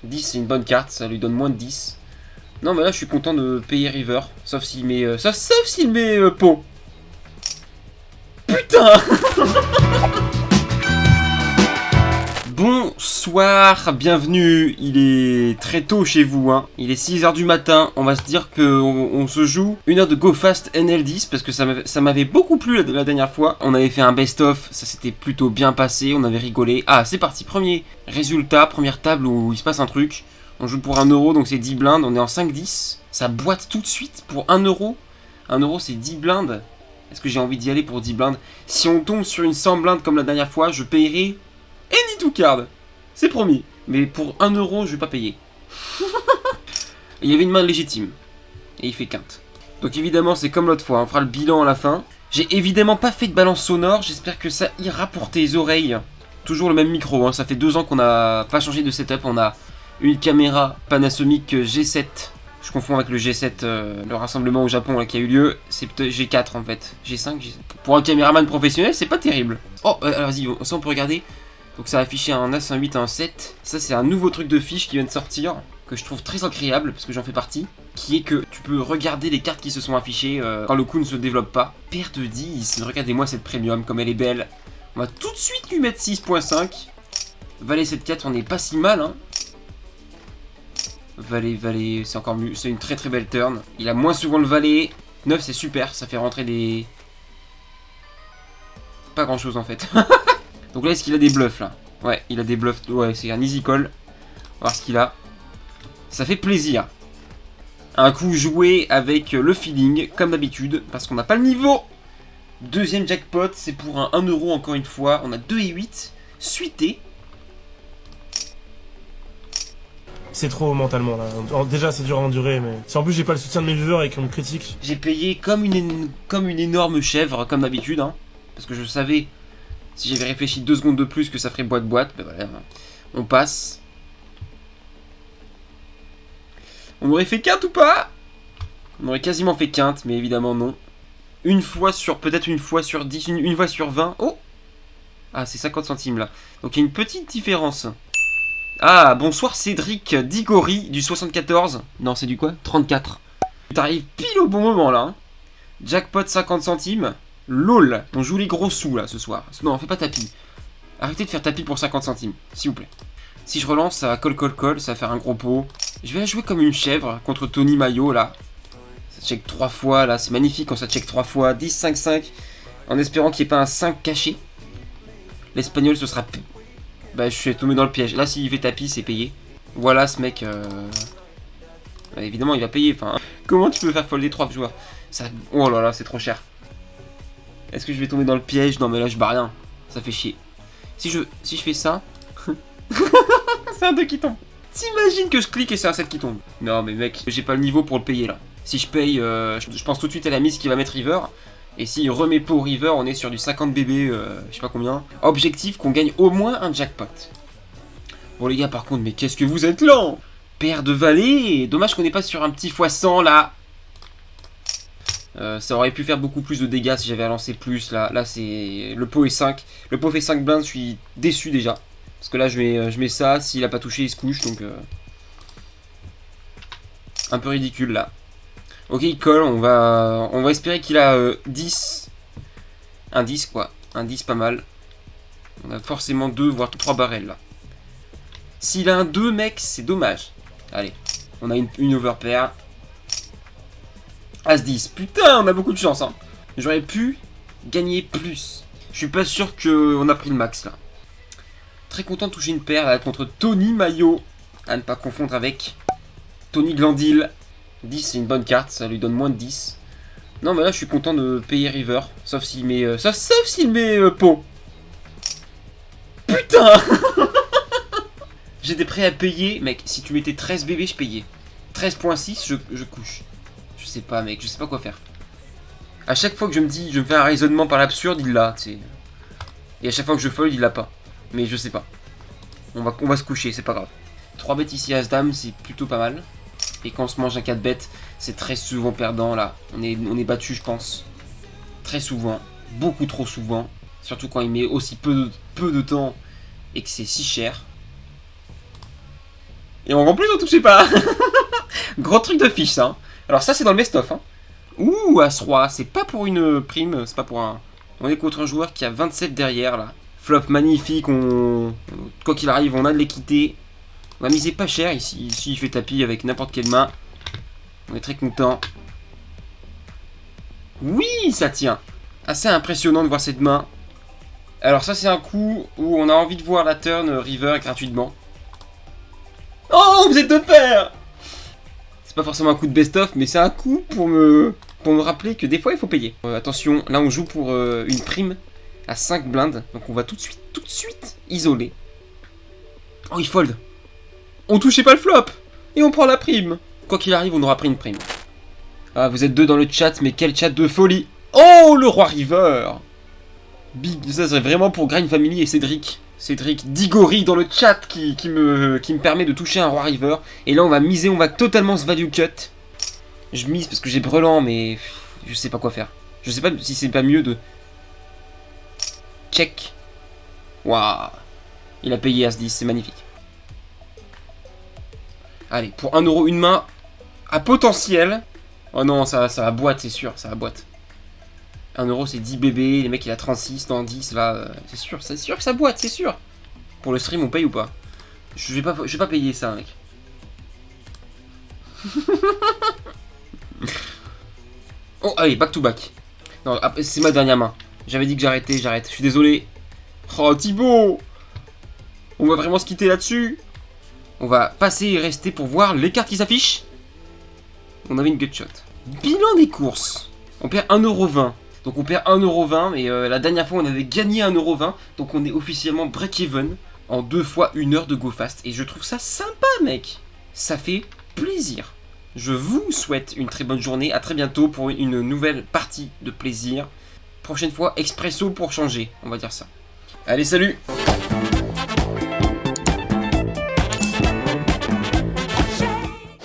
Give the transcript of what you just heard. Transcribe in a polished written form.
10 c'est une bonne carte, ça lui donne moins de 10. Non mais là je suis content de payer River. Sauf s'il met... sauf s'il met pot. Putain. Bonsoir, bienvenue. Il est très tôt chez vous, hein. Il est 6h du matin. On va se dire qu'on se joue une heure de Go Fast NL10 parce que ça m'avait beaucoup plu la dernière fois. On avait fait un best-of, ça s'était plutôt bien passé, on avait rigolé. Ah, c'est parti, premier résultat, première table où il se passe un truc. On joue pour 1€, donc c'est 10 blindes, on est en 5-10. Ça boite tout de suite pour 1€. 1€ c'est 10 blindes. Est-ce que j'ai envie d'y aller pour 10 blindes? Si on tombe sur une 100 blindes comme la dernière fois, je payerai any two card. C'est promis. Mais pour 1€, je vais pas payer. Il y avait une main légitime. Et il fait quinte. Donc évidemment, c'est comme l'autre fois, on fera le bilan à la fin. J'ai évidemment pas fait de balance sonore, j'espère que ça ira pour tes oreilles. Toujours le même micro, hein. Ça fait 2 ans qu'on n'a pas changé de setup. On a une caméra Panasonic G7. Je confonds avec le G7, le rassemblement au Japon là, qui a eu lieu. C'est peut-être G4 en fait. G5, G7. Pour un caméraman professionnel, c'est pas terrible. Oh, alors vas-y, ça on peut regarder. Donc ça a affiché un As, un 8, un 7. Ça c'est un nouveau truc de fiche qui vient de sortir, que je trouve très agréable, parce que j'en fais partie. Qui est que tu peux regarder les cartes qui se sont affichées quand le coup ne se développe pas. Paire de 10, regardez-moi cette premium, comme elle est belle. On va tout de suite lui mettre 6.5. Valet 7-4, on n'est pas si mal, hein. Valet, c'est encore mieux, c'est une très très belle turn. Il a moins souvent le valet. 9 c'est super, ça fait rentrer des... Pas grand chose en fait. Donc là, est-ce qu'il a des bluffs là? Ouais, il a des bluffs, ouais, c'est un easy call. On va voir ce qu'il a. Ça fait plaisir. Un coup joué avec le feeling, comme d'habitude, parce qu'on n'a pas le niveau. Deuxième jackpot, c'est pour un 1€ encore une fois. On a 2 et 8, suité. C'est trop mentalement là. Déjà c'est dur à endurer, mais si en plus j'ai pas le soutien de mes viewers et qu'on me critique. J'ai payé comme une énorme chèvre, comme d'habitude, hein, parce que je savais, si j'avais réfléchi 2 secondes de plus, que ça ferait boîte-boîte. Ben voilà, on passe. On aurait fait quinte ou pas? On aurait quasiment fait quinte, mais évidemment non. Une fois sur, peut-être une fois sur 10, une fois sur 20. Oh! Ah, c'est 50 centimes là. Donc il y a une petite différence. Ah, bonsoir Cédric Digori du 74. Non, c'est du quoi? 34. T'arrives pile au bon moment là. Hein. Jackpot 50 centimes. LOL. On joue les gros sous là ce soir. Non, on fait pas tapis. Arrêtez de faire tapis pour 50 centimes, s'il vous plaît. Si je relance, ça va call, ça va faire un gros pot. Je vais la jouer comme une chèvre contre Tony Mayo là. Ça check 3 fois là, c'est magnifique quand ça check 3 fois. 10, 5, 5. En espérant qu'il n'y ait pas un 5 caché. L'espagnol ce sera... Bah je suis tombé dans le piège. Là s'il fait tapis c'est payé. Voilà ce mec bah, évidemment il va payer. Enfin, comment tu peux faire folder 3 joueurs ça... Oh là là c'est trop cher. Est-ce que je vais tomber dans le piège? Non mais là je bats rien. Ça fait chier. Si je fais ça... c'est un 2 qui tombe. T'imagines que je clique et c'est un 7 qui tombe. Non mais mec, j'ai pas le niveau pour le payer là. Si je paye, je pense tout de suite à la mise qui va mettre River. Et s'il remet pas au River, on est sur du 50 BB, je sais pas combien. Objectif qu'on gagne au moins un jackpot. Bon les gars par contre, mais qu'est-ce que vous êtes lents? Paire de valets. Dommage qu'on n'est pas sur un petit x100 là. Ça aurait pu faire beaucoup plus de dégâts si j'avais lancé plus. Là c'est... Le pot est 5. Le pot fait 5 blindes, je suis déçu déjà. Parce que là je mets ça, s'il a pas touché il se couche donc... Un peu ridicule là. Ok il colle, on va espérer qu'il a 10. Un 10 quoi, un 10 pas mal. On a forcément 2 voire 3 barrels là. S'il a un 2 mec c'est dommage. Allez, on a une overpair. As 10, putain on a beaucoup de chance hein. J'aurais pu gagner plus. Je suis pas sûr qu'on a pris le max là. Très content de toucher une paire là, contre Tony Mayo. À ne pas confondre avec Tony Glandil. 10 c'est une bonne carte, ça lui donne moins de 10. Non mais là je suis content de payer River. Sauf s'il met... sauf s'il met pot. Putain. J'étais prêt à payer. Mec, si tu mettais 13 bébés je payais. 13.6 je couche. Je sais pas mec, je sais pas quoi faire. À chaque fois que je me dis, je me fais un raisonnement par l'absurde, il l'a, tu sais. Et à chaque fois que je fold, il l'a pas. Mais je sais pas. On va se coucher, c'est pas grave. 3 bêtes ici As Dame, c'est plutôt pas mal. Et quand on se mange un 4 bêtes, c'est très souvent perdant là. On est battu je pense. Très souvent. Beaucoup trop souvent. Surtout quand il met aussi peu de temps et que c'est si cher. Et en plus, on touchait pas. Gros truc de fiche, ça. Hein. Alors ça, c'est dans le best-of. Hein. Ouh, As-Roi. C'est pas pour une prime, c'est pas pour un... On est contre un joueur qui a 27 derrière, là. Flop magnifique, quoi qu'il arrive, on a de l'équité. On va miser pas cher ici. Ici, il fait tapis avec n'importe quelle main. On est très content. Oui, ça tient. Assez impressionnant de voir cette main. Alors ça, c'est un coup où on a envie de voir la turn river gratuitement. Oh, vous êtes de pair. C'est pas forcément un coup de best-of, mais c'est un coup pour me rappeler que des fois, il faut payer. Attention, là, on joue pour une prime à 5 blindes. Donc on va tout de suite isoler. Oh, il fold. On touchait pas le flop. Et on prend la prime. Quoi qu'il arrive, on aura pris une prime. Ah, vous êtes deux dans le chat, mais quel chat de folie. Oh, le roi river. Big, ça serait vraiment pour Grind Family et Cédric. Cédric Digori dans le chat qui me permet de toucher un roi river. Et là, on va miser, on va totalement se value cut. Je mise parce que j'ai brelan, mais je sais pas quoi faire. Je sais pas si c'est pas mieux de... Check. Waouh. Il a payé As-10, c'est magnifique. Allez, pour 1 euro, une main à potentiel. Oh non, ça va boîte, c'est sûr, ça va boîte. 1 euro, c'est 10 bébés, les mecs, il a 36 dans 10, là, c'est sûr que ça boîte, c'est sûr. Pour le stream, on paye ou pas? Je vais pas payer ça, mec. Oh, allez, back to back. Non, c'est ma dernière main. J'avais dit que j'arrêtais, j'arrête. Je suis désolé. Oh, Thibaut. On va vraiment se quitter là-dessus. On va passer et rester pour voir les cartes qui s'affichent. On avait une gutshot. Bilan des courses. On perd 1,20 €. Donc on perd 1,20 €. Et la dernière fois, on avait gagné 1,20 €. Donc on est officiellement break-even en 2 fois 1 heure de go fast. Et je trouve ça sympa, mec. Ça fait plaisir. Je vous souhaite une très bonne journée. À très bientôt pour une nouvelle partie de plaisir. Prochaine fois, expresso pour changer. On va dire ça. Allez, salut!